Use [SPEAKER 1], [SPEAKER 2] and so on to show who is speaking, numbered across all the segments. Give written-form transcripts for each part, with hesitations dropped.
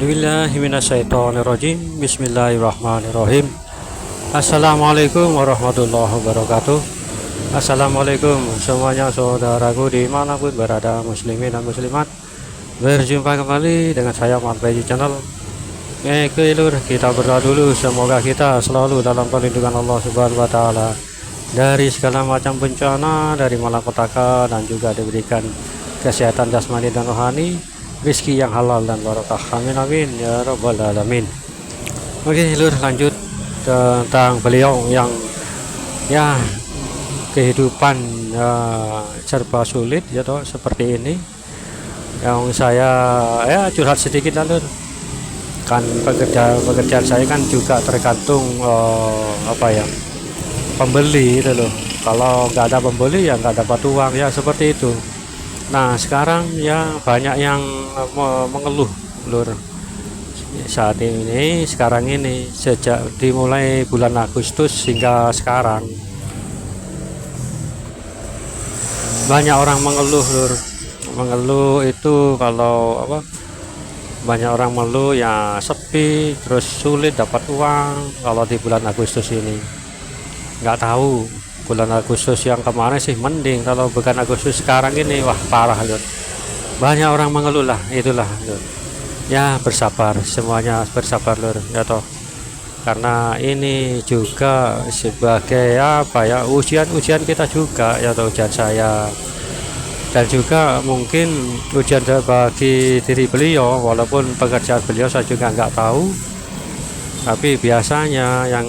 [SPEAKER 1] A'udzubillahiminasyaitonirrajim. Bismillahirrahmanirrahim. Assalamualaikum warahmatullahi wabarakatuh. Assalamualaikum semuanya saudaraku dimanapun berada, muslimin dan muslimat. Berjumpa kembali dengan saya Muhammad Channel. Lur, kita berdoa dulu, semoga kita selalu dalam perlindungan Allah Subhanahu wa taala dari segala macam bencana, dari malapetaka, dan juga diberikan kesehatan jasmani dan rohani, rezeki yang halal dan barokah. Amin amin ya rabbal alamin. Oke lur, lanjut tentang beliau yang ya kehidupan serba sulit ya toh, seperti ini. Yang saya curhat sedikit lah lur. Kan pekerjaan saya kan juga tergantung pembeli itu loh. Kalau nggak ada pembeli ya nggak dapat uang, ya seperti itu. Nah sekarang ya banyak yang mengeluh lur saat ini, sekarang ini sejak dimulai bulan Agustus hingga sekarang banyak orang mengeluh lur. Mengeluh itu kalau banyak orang mengeluh ya sepi, terus sulit dapat uang kalau di bulan Agustus ini. Nggak tahu bulan Agustus yang kemarin sih mending, kalau bukan Agustus sekarang ini wah parah lur. Banyak orang mengeluh lah, itulah lur. Ya bersabar, semuanya bersabar lur ya toh, karena ini juga sebagai ujian kita juga ya toh, ujian saya dan juga mungkin ujian bagi diri beliau, walaupun pekerjaan beliau saya juga nggak tahu. Tapi biasanya yang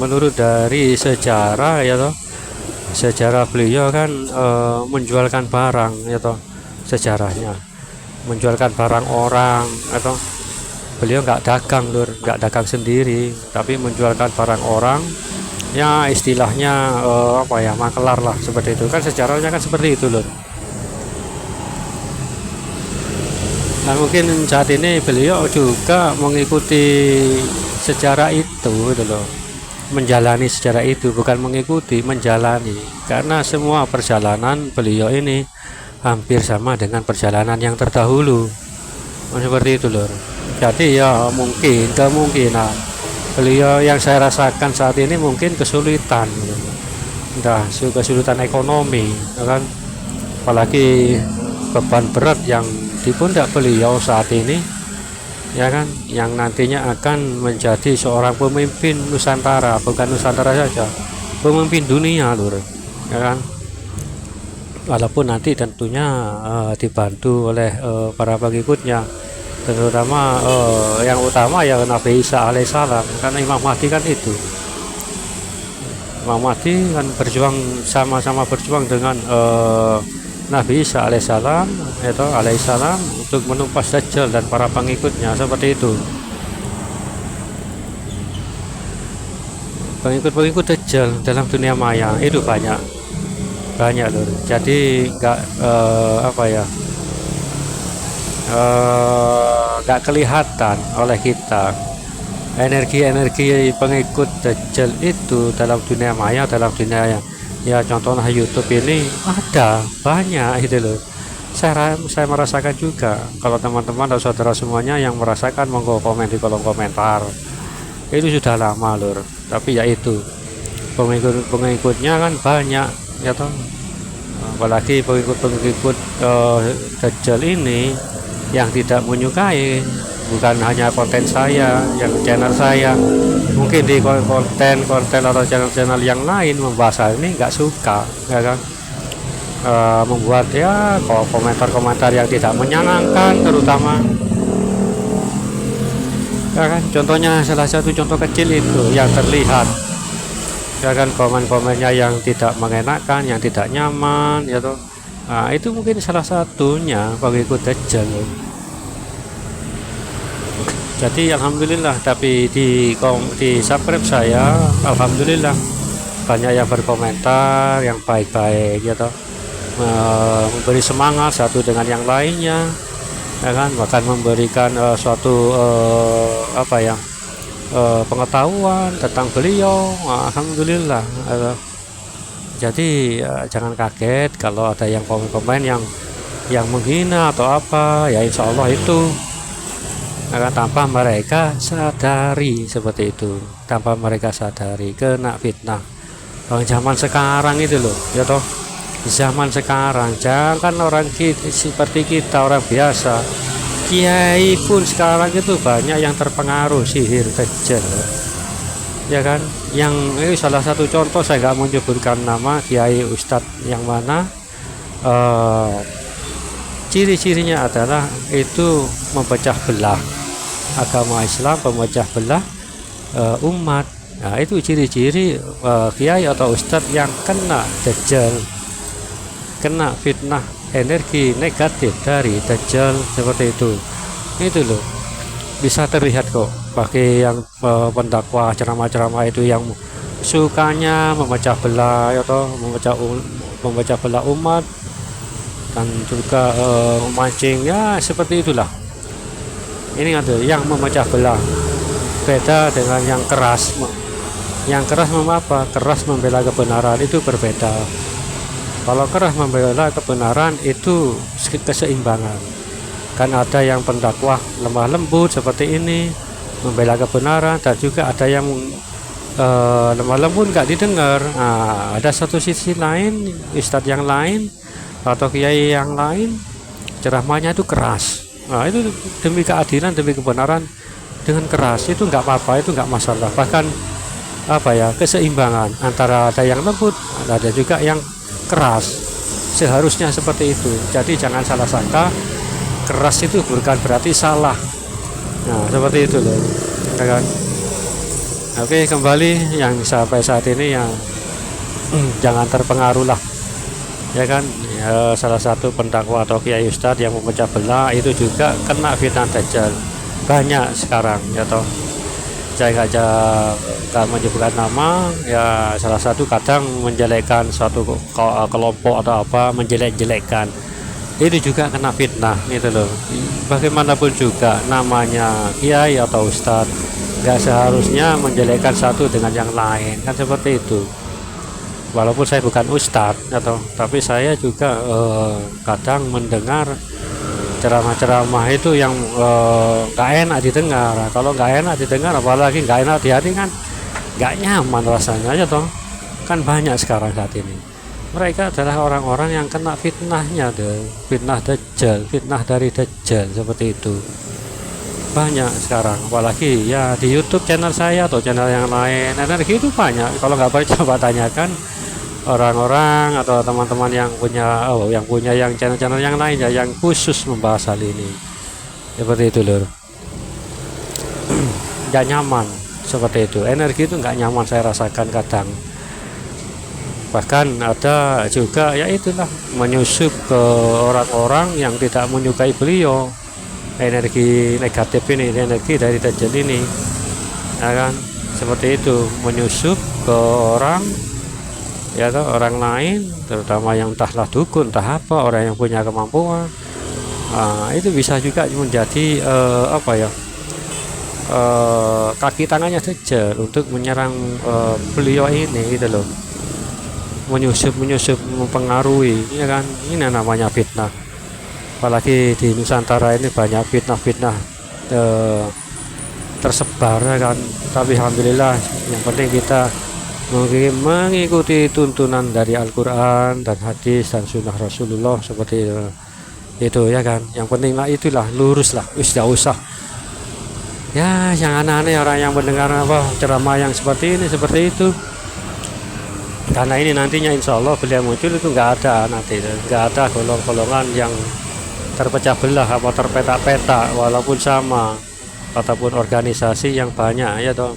[SPEAKER 1] menurut dari sejarah ya toh, sejarah beliau kan menjualkan barang ya toh, sejarahnya menjualkan barang orang atau beliau nggak dagang lur, nggak dagang sendiri tapi menjualkan barang orang, ya istilahnya makelar lah, seperti itu kan sejarahnya kan seperti itu lur. Nah mungkin saat ini beliau juga mengikuti sejarah itu gitu loh, menjalani sejarah itu, bukan mengikuti, menjalani, karena semua perjalanan beliau ini hampir sama dengan perjalanan yang terdahulu, seperti itu lor. Jadi ya mungkin kemungkinan beliau yang saya rasakan saat ini mungkin kesulitan, kesulitan ekonomi ya kan, apalagi beban berat yang di pundak beliau saat ini ya kan, yang nantinya akan menjadi seorang pemimpin Nusantara, bukan Nusantara saja, pemimpin dunia lur ya kan. Walaupun nanti tentunya dibantu oleh para pengikutnya, terutama yang utama ya Nabi Isa alaihissalam, karena Imam Mahdi kan itu, Imam Mahdi kan berjuang, sama-sama berjuang dengan Nabi Isa alaihissalam untuk menumpas Dajjal dan para pengikutnya, seperti itu. Pengikut Dajjal dalam dunia maya itu banyak lur. Jadi nggak kelihatan oleh kita energi pengikut Dajjal itu dalam dunia maya, dalam dunia ya contohnya YouTube ini ada banyak itu loh. Saya merasakan juga. Kalau teman-teman dan saudara semuanya yang merasakan, monggo komen di kolom komentar. Itu sudah lama lur, tapi ya itu pengikutnya kan banyak ya toh, apalagi pengikut Dajjal ini yang tidak menyukai, bukan hanya konten saya, yang channel saya, mungkin di konten atau channel yang lain membahas hal ini nggak suka ya kan, membuat ya komentar yang tidak menyenangkan, terutama ya kan. Contohnya, salah satu contoh kecil itu yang terlihat ya kan, komen-komennya yang tidak mengenakan, yang tidak nyaman ya toh. Nah, itu mungkin salah satunya pengikut Dajjal. Jadi alhamdulillah, tapi di subscribe saya alhamdulillah banyak yang berkomentar yang baik-baik ya toh, memberi semangat satu dengan yang lainnya ya kan, bahkan memberikan suatu pengetahuan tentang beliau. Alhamdulillah. Jadi jangan kaget kalau ada yang komen-komen yang menghina atau apa, ya insya Allah itu akan tanpa mereka sadari, seperti itu, tanpa mereka sadari kena fitnah. Orang zaman sekarang itu loh, ya toh, zaman sekarang jangan orang seperti kita orang biasa, kiai pun sekarang itu banyak yang terpengaruh sihir dajjal, ya kan. Yang ini salah satu contoh, saya nggak menyebutkan nama kiai ustadz yang mana, ciri-cirinya adalah itu memecah belah agama Islam, memecah belah umat. Nah, itu ciri-ciri kiai atau ustadz yang kena dajjal, kena fitnah energi negatif dari dajjal, seperti itu. Itu loh, bisa terlihat kok bagi yang pendakwah ceramah-ceramah itu yang sukanya memecah belah atau memecah belah umat, dan juga memancing, ya seperti itulah. Ini ada yang memecah belah, beda dengan yang keras. Yang keras apa? Keras membela kebenaran, itu berbeda. Kalau keras membela kebenaran itu keseimbangan. Kan ada yang pendakwah lemah lembut seperti ini membela kebenaran, dan juga ada yang lemah lembut nggak didengar. Nah, ada satu sisi lain, ustadz yang lain atau kiai yang lain ceramahnya itu keras. Nah, itu demi keadilan, demi kebenaran dengan keras, itu nggak apa-apa, itu nggak masalah. Bahkan apa ya, keseimbangan antara ada yang lembut, ada juga yang keras, seharusnya seperti itu. Jadi jangan salah sangka keras itu bukan berarti salah. Nah, seperti itu loh, ya kan. Oke, kembali yang sampai saat ini yang jangan terpengaruh lah, ya kan. Ya, salah satu pendakwah atau kiai ustadz yang memecah belah itu juga kena fitnah dajjal banyak sekarang, ya toh. Saya nggak menyebutkan nama, ya salah satu kadang menjelekkan suatu kelompok atau apa, menjelek-jelekkan, itu juga kena fitnah, gitu loh. Bagaimanapun juga namanya kiai atau ustadz, nggak seharusnya menjelekkan satu dengan yang lain, kan seperti itu. Walaupun saya bukan ustadz atau, tapi saya juga kadang mendengar ceramah-ceramah itu yang nggak enak didengar. Kalau nggak enak didengar, apalagi nggak enak di hati, kan nggak nyaman rasanya, ya toh. Kan banyak sekarang saat ini, mereka adalah orang-orang yang kena fitnahnya, fitnah dajjal, fitnah dari dajjal, seperti itu. Banyak sekarang, apalagi ya di YouTube channel saya atau channel yang lain, energi itu banyak. Kalau nggak percaya, coba tanyakan orang-orang atau teman-teman yang punya yang channel-channel yang lain ya, yang khusus membahas hal ini, seperti itu loh. Nggak nyaman seperti itu, energi itu nggak nyaman saya rasakan kadang. Bahkan ada juga, ya itulah, menyusup ke orang-orang yang tidak menyukai beliau, energi negatif ini, energi dari dajjal ini, ya kan, seperti itu, menyusup ke orang, ya toh, orang lain, terutama yang entahlah dukun, entah apa, orang yang punya kemampuan. Itu bisa juga menjadi kaki tangannya dajjal untuk menyerang beliau ini, gitu loh. Menyusup, mempengaruhi, ya kan. Ini namanya fitnah. Apalagi di Nusantara ini banyak fitnah-fitnah tersebar, ya kan. Tapi alhamdulillah, yang penting kita mengikuti tuntunan dari Al-Quran dan hadis dan sunnah Rasulullah, seperti itu, ya kan. Yang penting lah itulah, lurus lah, tidak usah ya yang aneh-aneh orang yang mendengar ceramah yang seperti ini, seperti itu. Karena ini nantinya insya Allah beliau muncul itu nggak ada, nanti nggak ada golongan yang terpecah belah atau terpeta-peta, walaupun sama ataupun organisasi yang banyak, ya toh.